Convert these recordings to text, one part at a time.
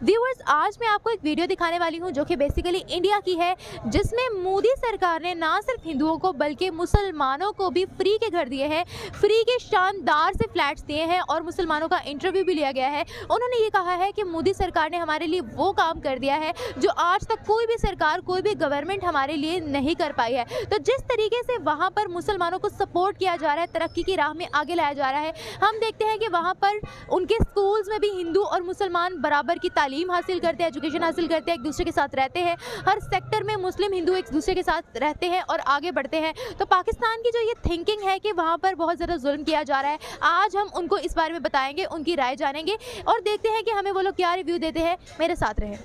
Viewers, आज मैं आपको एक वीडियो दिखाने वाली हूं जो कि बेसिकली इंडिया की है, जिसमें मोदी सरकार ने ना सिर्फ हिंदुओं को बल्कि मुसलमानों को भी फ्री के घर दिए हैं, फ्री के शानदार से फ्लैट्स दिए हैं और मुसलमानों का इंटरव्यू भी लिया गया है। उन्होंने ये कहा है कि मोदी सरकार ने हमारे लिए वो काम कर दिया है जो आज तक कोई भी सरकार, कोई भी गवर्नमेंट हमारे लिए नहीं कर पाई है। तो जिस तरीके से वहाँ पर मुसलमानों को सपोर्ट किया जा रहा है, तरक्की की राह में आगे लाया जा रहा है, हम देखते हैं कि वहाँ पर उनके स्कूल्स में भी हिंदू और मुसलमान बराबर की तालीम हासिल करते हैं, एजुकेशन हासिल करते हैं, एक दूसरे के साथ रहते हैं। हर सेक्टर में मुस्लिम हिंदू एक दूसरे के साथ रहते हैं और आगे बढ़ते हैं। तो पाकिस्तान की जो ये थिंकिंग है कि वहाँ पर बहुत ज़्यादा जुल्म किया जा रहा है, आज हम उनको इस बारे में बताएंगे, उनकी राय जानेंगे और देखते हैं कि हमें वो लोग क्या रिव्यू देते हैं। मेरे साथ रहें।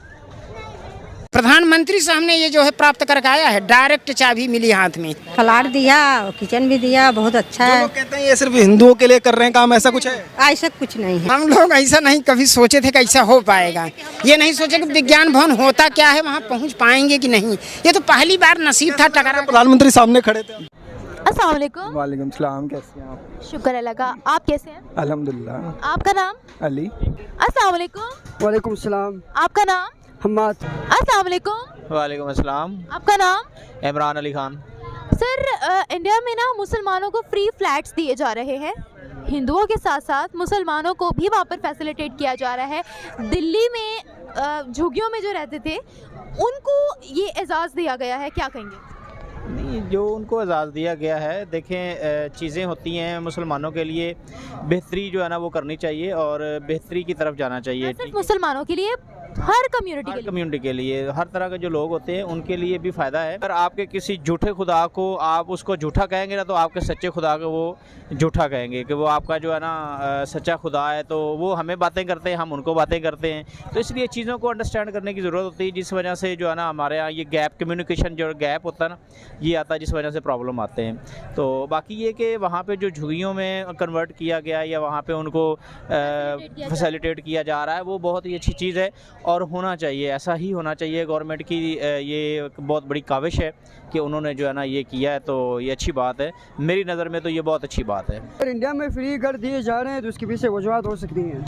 प्रधानमंत्री साहब ने ये जो है प्राप्त करके आया है, डायरेक्ट चाबी मिली हाथ में, फ्लैट दिया, किचन भी दिया, बहुत अच्छा जो है। लोग कहते हैं ये सिर्फ हिंदुओं के लिए कर रहे हैं काम, ऐसा कुछ है? ऐसा कुछ नहीं है। हम लोग ऐसा नहीं कभी सोचे थे कि ऐसा हो पाएगा। ये नहीं सोचे कि विज्ञान भवन होता क्या है, वहाँ पहुँच पाएंगे कि नहीं। ये तो पहली बार नसीब था टकरा। प्रधानमंत्री सामने खड़े थे। अस्सलाम वालेकुम। वालेकुम सलाम, कैसे हैं आप? शुक्र अल्लाह का, आप कैसे हैं? अल्हम्दुलिल्लाह। आपका नाम? अली। अस्सलाम वालेकुम। वालेकुम सलाम। आपका नाम? हम्माद। अस्सलाम वालेकुम। वालेकुम अस्सलाम। आपका नाम? इमरान अली खान। सर, इंडिया में ना मुसलमानों को फ्री फ्लैट्स दिए जा रहे हैं, हिंदुओं के साथ साथ मुसलमानों को भी वहाँ पर फैसिलिटेट किया जा रहा है। दिल्ली में झुग्गियों में जो रहते थे उनको ये एजाज़ दिया गया है, क्या कहेंगे? नहीं, जो उनको एजाज़ दिया गया है, देखें चीज़ें होती हैं, मुसलमानों के लिए बेहतरी जो है ना वो करनी चाहिए और बेहतरी की तरफ जाना चाहिए। सिर्फ मुसलमानों के लिए, हर कम्युनिटी के लिए हर तरह के जो लोग होते हैं उनके लिए भी फ़ायदा है। अगर आपके किसी झूठे खुदा को आप उसको झूठा कहेंगे ना, तो आपके सच्चे खुदा को वो झूठा कहेंगे कि वो आपका जो है ना सच्चा खुदा है। तो वो हमें बातें करते हैं, हम उनको बातें करते हैं। तो इसलिए चीज़ों को अंडरस्टैंड करने की ज़रूरत होती है, जिस वजह से जो है ना हमारे यहाँ ये गैप, कम्युनिकेशन जो गैप होता है ना, ये आता है, जिस वजह से प्रॉब्लम आते हैं। तो बाकी ये कि वहाँ पे जो झुग्गियों में कन्वर्ट किया गया है या वहाँ पे उनको फैसिलिटेट किया जा रहा है, वो बहुत ही अच्छी चीज़ है और होना चाहिए, ऐसा ही होना चाहिए। गवर्नमेंट की ये बहुत बड़ी काविश है कि उन्होंने जो है ना ये किया है, तो ये अच्छी बात है। मेरी नज़र में तो ये बहुत अच्छी बात है। अगर इंडिया में फ्री घर दिए जा रहे हैं तो उसके पीछे वजूहत हो सकती हैं,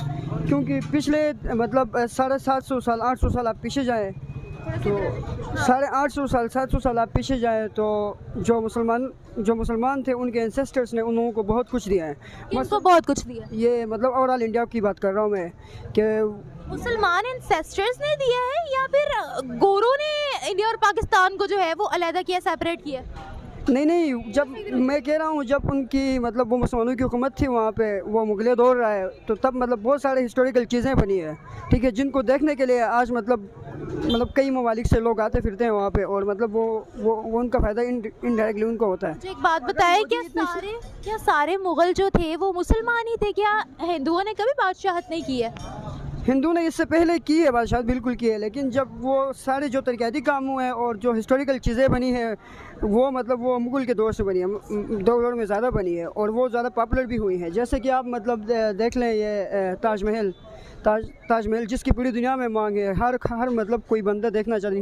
क्योंकि पिछले मतलब 750 साल 800 साल आप पीछे जाएँ तो 850 साल 700 साल आप पीछे जाएँ तो जो मुसलमान थे उनके एंसेस्टर्स ने उन लोगों को बहुत कुछ दिया है। उनको बहुत कुछ दिया, ये मतलब ओवरऑल इंडिया की बात कर रहा हूँ मैं कि मुसलमान एंसेस्टर्स ने दिया है या फिर गोरों ने इंडिया और पाकिस्तान को जो है वो अलग किया, सेपरेट किया? नहीं, जब मैं कह रहा हूँ जब उनकी मतलब वो मुसलमानों की हुकूमत थी वहाँ पे, वो मुगले दौर रहा है, तो तब मतलब बहुत सारे हिस्टोरिकल चीज़ें बनी है, ठीक है, जिनको देखने के लिए आज मतलब कई ममालिक से लोग आते फिरते हैं वहाँ पे, और मतलब वो उनका फ़ायदा इनडायरेक्टली उनको होता है। मुझे एक बात बताएं, क्या सारे मुग़ल जो थे वो मुसलमान ही थे? क्या हिंदुओं ने कभी बादशाहत नहीं की है? हिंदू ने इससे पहले की है बादशाह, बिल्कुल की है, लेकिन जब वो सारे जो तरक्याती काम हुए हैं और जो हिस्टोरिकल चीज़ें बनी हैं वो मतलब वो मुग़ल के दौर से बनी है, दौर में ज़्यादा बनी है और वो ज़्यादा पॉपुलर भी हुई है। जैसे कि आप मतलब देख लें ये ताजमहल जिसकी पूरी दुनिया में मांग है, हर मतलब कोई बंदा देखना चाहता है,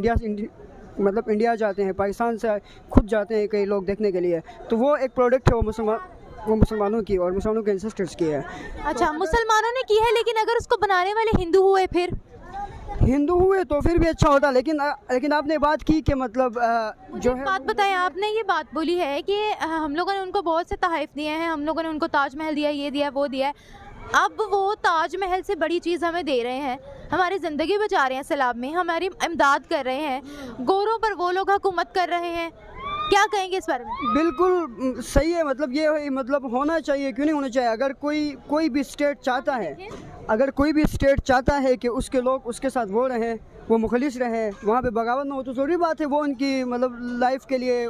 इंडिया जाते हैं, पाकिस्तान से खुद जाते हैं कई लोग देखने के लिए, तो वो एक प्रोडक्ट है, वो मुसलमानों की और मुसलमानों के एंसेस्टर्स की है। अच्छा, मुसलमानों ने की है, लेकिन अगर उसको बनाने वाले हिंदू हुए तो फिर भी अच्छा होता, लेकिन आपने बात की कि मतलब जो है बात बताएं, आपने ये बात बोली है कि हम लोगों ने उनको बहुत से तोहफ़े दिए हैं, हम लोगों ने उनको ताजमहल दिया, ये दिया, वो दिया है। अब वो ताजमहल से बड़ी चीज़ हमें दे रहे हैं, हमारी ज़िंदगी बचा रहे हैं, सैलाब में हमारी इमदाद कर रहे हैं, गोरों पर वो लोग हुकूमत कर रहे हैं। क्या कहेंगे इस बारे में? बिल्कुल सही है, मतलब ये मतलब होना चाहिए, क्यों नहीं होना चाहिए। अगर कोई भी स्टेट चाहता है कि उसके लोग उसके साथ वो रहें, वो मुखलिस रहें, वहाँ पे बगावत ना हो, तो ज़रूरी बात है वो उनकी मतलब लाइफ के लिए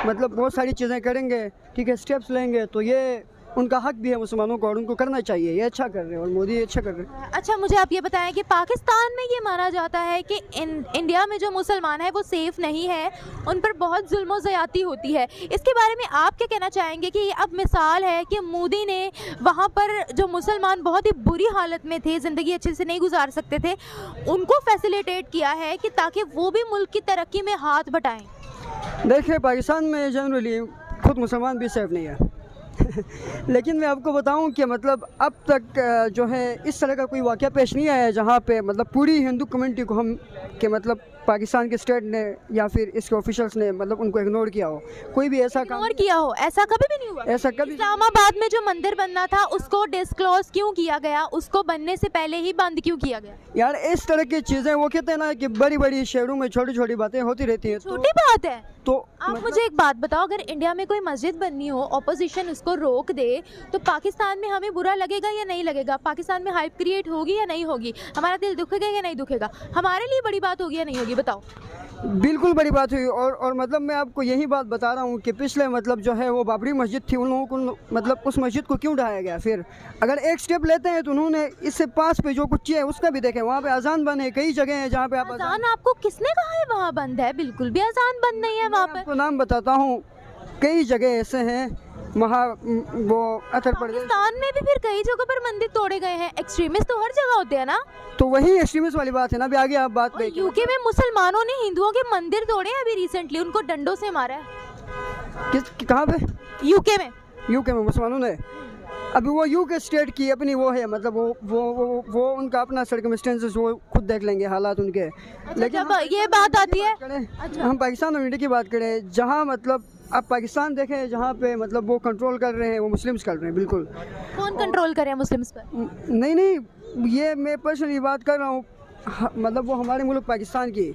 मतलब बहुत सारी चीज़ें करेंगे, ठीक है, स्टेप्स लेंगे, तो ये उनका हक भी है मुसलमानों को और उनको करना चाहिए। ये अच्छा कर रहे हैं और मोदी अच्छा कर रहे हैं। अच्छा, मुझे आप ये बताएं कि पाकिस्तान में ये माना जाता है कि इंडिया में जो मुसलमान है वो सेफ़ नहीं है, उन पर बहुत जुल्म और ज़्यादती होती है। इसके बारे में आप क्या कहना चाहेंगे कि ये अब मिसाल है कि मोदी ने वहाँ पर जो मुसलमान बहुत ही बुरी हालत में थे, ज़िंदगी अच्छे से नहीं गुजार सकते थे, उनको फैसिलिटेट किया है कि ताकि वो भी मुल्क की तरक्की में हाथ बटाएँ? देखिए, पाकिस्तान में जनरली खुद मुसलमान भी सेफ नहीं है, लेकिन मैं आपको बताऊं कि मतलब अब तक जो है इस तरह का कोई वाक़या पेश नहीं आया है जहां पे मतलब पूरी हिंदू कम्युनिटी को हम कि मतलब पाकिस्तान के स्टेट ने या फिर इसके ऑफिशियल्स ने मतलब उनको इग्नोर किया हो। कोई भी ऐसा काम और किया हो, ऐसा कभी भी नहीं हुआ। ऐसा कभी इस्लामाबाद में जो मंदिर बनना था उसको डिस्क्लोज क्यों किया गया, उसको बनने से पहले ही बंद क्यों किया गया? यार इस तरह की चीज़ें वो कहते हैं ना कि बड़ी बड़ी शहरों में छोटी छोटी बातें होती रहती हैं। छोटी बात है। तो आप मुझे एक बात बताओ, अगर इंडिया में कोई मस्जिद बननी हो, ऑपोजिशन उसको रोक दे, तो पाकिस्तान में हमें बुरा लगेगा या नहीं लगेगा? पाकिस्तान में हाइप क्रिएट होगी या नहीं होगी? हमारा दिल दुखेगा या नहीं दुखेगा? हमारे लिए बड़ी बात होगी या नहीं होगी? बताओ। बिल्कुल बड़ी बात हुई। और मतलब मैं आपको यही बात बता रहा हूँ कि पिछले मतलब जो है वो बाबरी मस्जिद थी, उन लोगों को मतलब उस मस्जिद को क्यों ढाया गया? फिर अगर एक स्टेप लेते हैं तो उन्होंने इससे पास पे जो कुछ किया है उसका भी देखें। वहाँ पे अजान बंद है, कई जगह है जहाँ पे आप अजान आपको किसने कहा है वहाँ बंद है? बिल्कुल भी अजान बंद नहीं है वहाँ पर। आपको नाम बताता हूँ, कई जगह ऐसे हैं वो उत्तर प्रदेश पाकिस्तान में भी फिर कई जगहों पर मंदिर तोड़े गए हैं। एक्सट्रीमिस्ट तो हर जगह होते हैं ना। तो वही एक्सट्रीमिस्ट वाली बात है ना। अभी आगे आप बात पे यूके में मुसलमानों ने हिंदुओं के मंदिर तोड़े हैं अभी रिसेंटली, उनको डंडों से मारा है। कहाँ पे? यूके में। यूके में मुसलमानों ने। अभी वो यूके स्टेट की अपनी वो है मतलब वो उनका अपना सर्कमस्टेंसेस वो खुद देख लेंगे हालात उनके। लेकिन जब ये बात आती है, हम पाकिस्तान और इंडिया की बात करें, जहाँ मतलब आप पाकिस्तान देखें जहाँ पे मतलब वो कंट्रोल कर रहे हैं, वो मुस्लिम्स कर रहे हैं। बिल्कुल। कौन कंट्रोल कर रहे हैं मुस्लिम्स पर? नहीं, ये मैं पर्सनली बात कर रहा हूँ मतलब वो हमारे मुल्क पाकिस्तान की,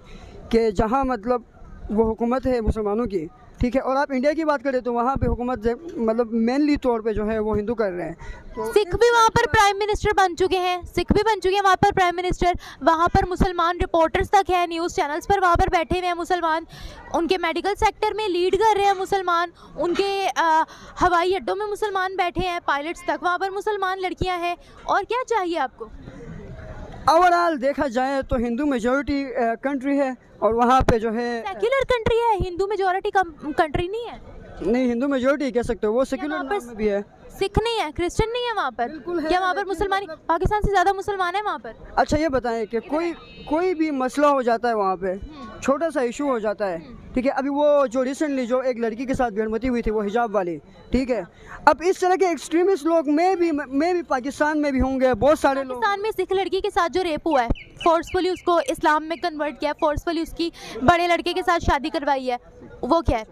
कि जहाँ मतलब वो हुकूमत है मुसलमानों की, ठीक है। और आप इंडिया की बात करें तो वहाँ पे हुकूमत मतलब मेनली तौर पे जो है वो हिंदू कर रहे हैं। तो सिख भी वहाँ पर प्राइम मिनिस्टर बन चुके हैं, सिख भी बन चुके हैं वहाँ पर प्राइम मिनिस्टर। वहाँ पर मुसलमान रिपोर्टर्स तक हैं, न्यूज़ चैनल्स पर वहाँ पर बैठे हुए हैं मुसलमान। उनके मेडिकल सेक्टर में लीड कर रहे हैं मुसलमान। उनके हवाई अड्डों में मुसलमान बैठे हैं, पायलट्स तक वहाँ पर मुसलमान लड़कियाँ हैं। और क्या चाहिए आपको? ओवरऑल देखा जाए तो हिंदू मेजॉरिटी कंट्री है और वहाँ पे जो है सेक्युलर कंट्री है, हिंदू मेजॉरिटी कंट्री नहीं है। नहीं, हिंदू मेजॉरिटी कह सकते हो, वो सेक्युलर नाम में भी है। सिख नहीं है, क्रिश्चियन नहीं है वहाँ पर। क्या वहाँ पर मुसलमान, पाकिस्तान से ज़्यादा मुसलमान है वहाँ पर? अच्छा ये बताएं कि कोई भी मसला हो जाता है वहाँ पे, छोटा सा इशू हो जाता है, ठीक है। अभी वो जो रिसेंटली जो एक लड़की के साथ बेरहमती हुई थी, वो हिजाब वाली, ठीक है। अब इस तरह के एक्सट्रीमिस्ट लोग मैं भी पाकिस्तान में भी होंगे, बहुत सारे लोग। पाकिस्तान में सिख लड़की के साथ जो रेप हुआ है, फोर्सफुली उसको इस्लाम में कन्वर्ट किया, फोर्सफुली उसकी बड़े लड़के के साथ शादी करवाई है, वो क्या है?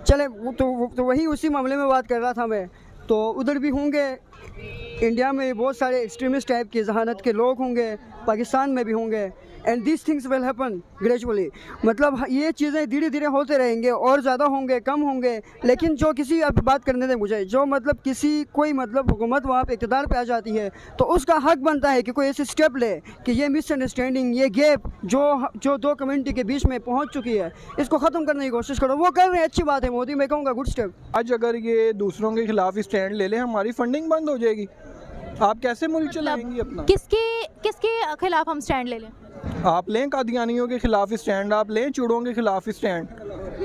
चले तो वही उसी मामले में बात कर रहा था मैं। तो उधर भी होंगे, इंडिया में बहुत सारे एक्सट्रीमिस्ट टाइप के जहानत के लोग होंगे, पाकिस्तान में भी होंगे। And this things will happen gradually, मतलब ये चीज़ें धीरे धीरे होते रहेंगे और ज़्यादा होंगे, कम होंगे। लेकिन जो किसी, अब बात करने दें मुझे, जो मतलब कोई मतलब हुकूमत वहाँ पे इक़्तिदार पे आ जाती है तो उसका हक बनता है कि कोई ऐसे स्टेप ले कि ये मिसअंडरस्टैंडिंग, ये गैप जो दो कम्युनिटी के बीच में पहुँच चुकी है, इसको ख़त्म करने की कोशिश करो। वो कर रहे हैं, अच्छी बात है मोदी, मैं कहूँगा गुड स्टेप। आज अगर ये दूसरों के खिलाफ स्टैंड ले लें, हमारी फंडिंग बंद हो जाएगी। आप कैसे मुल्क चलाएंगी अपना? किसके खिलाफ हम स्टैंड ले लें? आप लें कादियानियों के खिलाफ स्टैंड, आप लें चूड़ों के खिलाफ स्टैंड,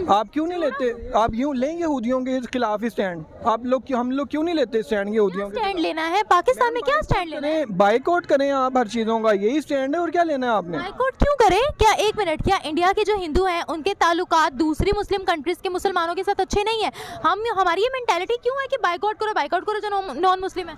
आप क्यों नहीं लेते? आप यूँ लें यहूदियों के खिलाफ स्टैंड, हम लोग क्यों नहीं लेते स्टैंड यहूदियों के? स्टैंड लेना है पाकिस्तान में, क्या स्टैंड लेना है? बाइकआउट करें आप हर चीज़ों का, यही स्टैंड है। और क्या लेना है आपने? बाइकआउट क्यों करें? क्या एक मिनट, क्या इंडिया के जो हिंदू हैं उनके ताल्लुकात दूसरी मुस्लिम कंट्रीज के मुसलमानों के साथ अच्छे नहीं है? हमारी ये मेंटालिटी क्यों है कि बाइकआउट करो जो नॉन मुस्लिम है?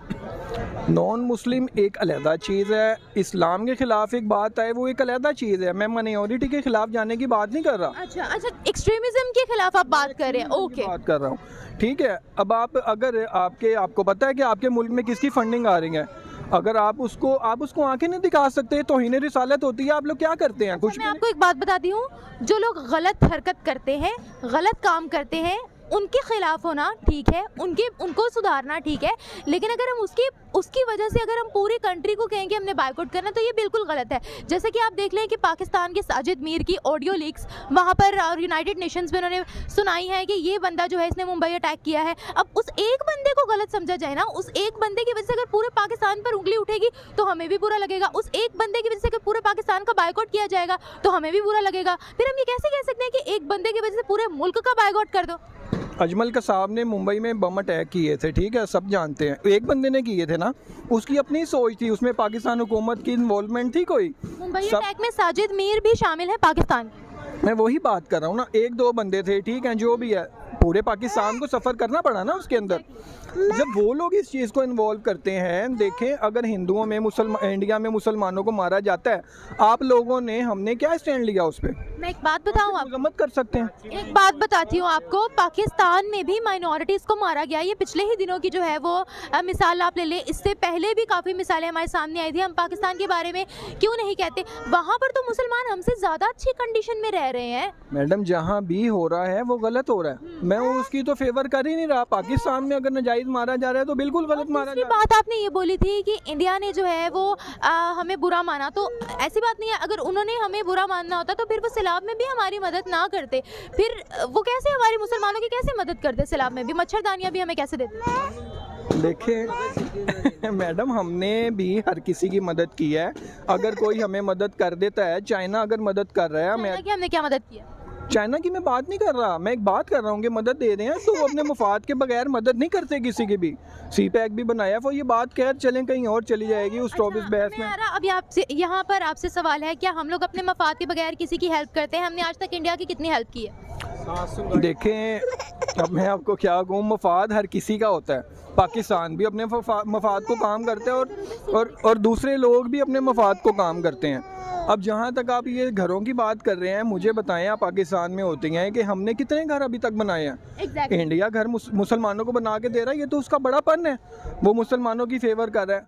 नॉन मुस्लिम एक अलहदा चीज़ है, इस्लाम के खिलाफ एक बात है, वो एक अलहदा चीज़ है। मैं माइनॉरिटी के खिलाफ जाने की बात नहीं कर रहा। अच्छा, एक्सट्रीमिज्म के खिलाफ आप बात कर रहे हैं? ओके, बात कर रहा हूँ, ठीक है। अब अगर आपको पता है कि आपके मुल्क में किसकी फंडिंग आ रही है, अगर आप उसको आंखें नहीं दिखा सकते, तौहीन रिसालत होती है। आप लोग क्या करते हैं? कुछ मैं आपको एक बात बताती हूँ, जो लोग गलत हरकत करते हैं, गलत काम करते हैं, उनके खिलाफ होना ठीक है, उनको सुधारना ठीक है। लेकिन अगर हम उसकी वजह से अगर हम पूरी कंट्री को कहें कि हमने बायकॉट करना, तो ये बिल्कुल गलत है। जैसे कि आप देख लें कि पाकिस्तान के साजिद मीर की ऑडियो लीक्स वहाँ पर यूनाइटेड नेशंस में उन्होंने सुनाई है कि ये बंदा जो है इसने मुंबई अटैक किया है। अब उस एक बंदे को गलत समझा जाए ना, उस एक बंदे की वजह से अगर पूरे पाकिस्तान पर उंगली उठेगी तो हमें भी बुरा लगेगा। उस एक बंदे की वजह से अगर पूरे पाकिस्तान का बायकॉट किया जाएगा तो हमें भी बुरा लगेगा। फिर हम ये कैसे कह सकते हैं कि एक बंदे की वजह से पूरे मुल्क का बायकॉट कर दो? अजमल कसाब ने मुंबई में बम अटैक किए थे, ठीक है, सब जानते हैं। एक बंदे ने किए थे ना, उसकी अपनी सोच थी, उसमें पाकिस्तान हुकूमत की इन्वॉल्वमेंट थी कोई? मुंबई अटैक में साजिद मीर भी शामिल है पाकिस्तान के। मैं वही बात कर रहा हूँ ना, एक दो बंदे थे, ठीक है, जो भी है। पूरे पाकिस्तान को सफ़र करना पड़ा ना उसके अंदर। जब वो लोग इस चीज़ को इन्वॉल्व करते हैं, देखें अगर हिंदुओं में इंडिया में मुसलमानों को मारा जाता है, आप लोगों ने हमने क्या स्टैंड लिया उस पर? मैं एक बात बताऊं आपको, मत कर सकते हैं। एक बात बताती हूँ आपको, पाकिस्तान में भी माइनॉरिटीज़ को मारा गया। ये पिछले ही दिनों की जो है वो मिसाल आप ले लें, इससे पहले भी काफ़ी मिसालें हमारे सामने आई थी। हम पाकिस्तान के बारे में क्यों नहीं कहते? वहाँ पर तो मुसलमान हमसे ज़्यादा अच्छी कंडीशन में रह रहे हैं। मैडम जहाँ भी हो रहा है वो गलत हो रहा है, मैं उसकी तो फेवर कर ही नहीं रहा। पाकिस्तान में अगर नाजायज़ मारा जा रहा है तो बिल्कुल गलत मारा जा रहा है। बात आपने ये बोली थी कि इंडिया ने जो है वो हमें बुरा माना, तो ऐसी बात नहीं है। अगर उन्होंने हमें बुरा मानना होता तो फिर वो सैलाब में भी हमारी मदद ना करते, फिर वो कैसे हमारे मुसलमानों की कैसे मदद करते? सैलाब में भी मच्छरदानियाँ भी हमें कैसे देते? देखिए मैडम, हमने भी हर किसी की मदद की है। अगर कोई हमें मदद कर देता है, चाइना अगर मदद कर रहा है, मैं हमने क्या मदद किया? चाइना की मैं बात नहीं कर रहा, मैं एक बात कर रहा हूँ कि मदद दे रहे हैं तो वो अपने मुफाद के बगैर मदद नहीं करते किसी की भी। सी पैक भी बनाया, वो ये बात खैर चलें कहीं और चली जाएगी उस टॉपिक बहस में। अभी आपसे यहाँ पर आपसे सवाल है, क्या हम लोग अपने मफाद के बगैर किसी की हेल्प करते हैं? हमने आज तक इंडिया की कितनी हेल्प की है? देखें अब मैं आपको क्या कहूँ, मफाद हर किसी का होता है। पाकिस्तान भी अपने मफाद को काम करता है और दूसरे लोग भी अपने मफाद को काम करते हैं। अब जहाँ तक आप ये घरों की बात कर रहे हैं, मुझे बताएं आप पाकिस्तान में होती हैं कि हमने कितने घर अभी तक बनाए हैं? इंडिया घर मुसलमानों को बना के दे रहा है, ये तो उसका बड़ापन है, वो मुसलमानों की फेवर कर रहा है।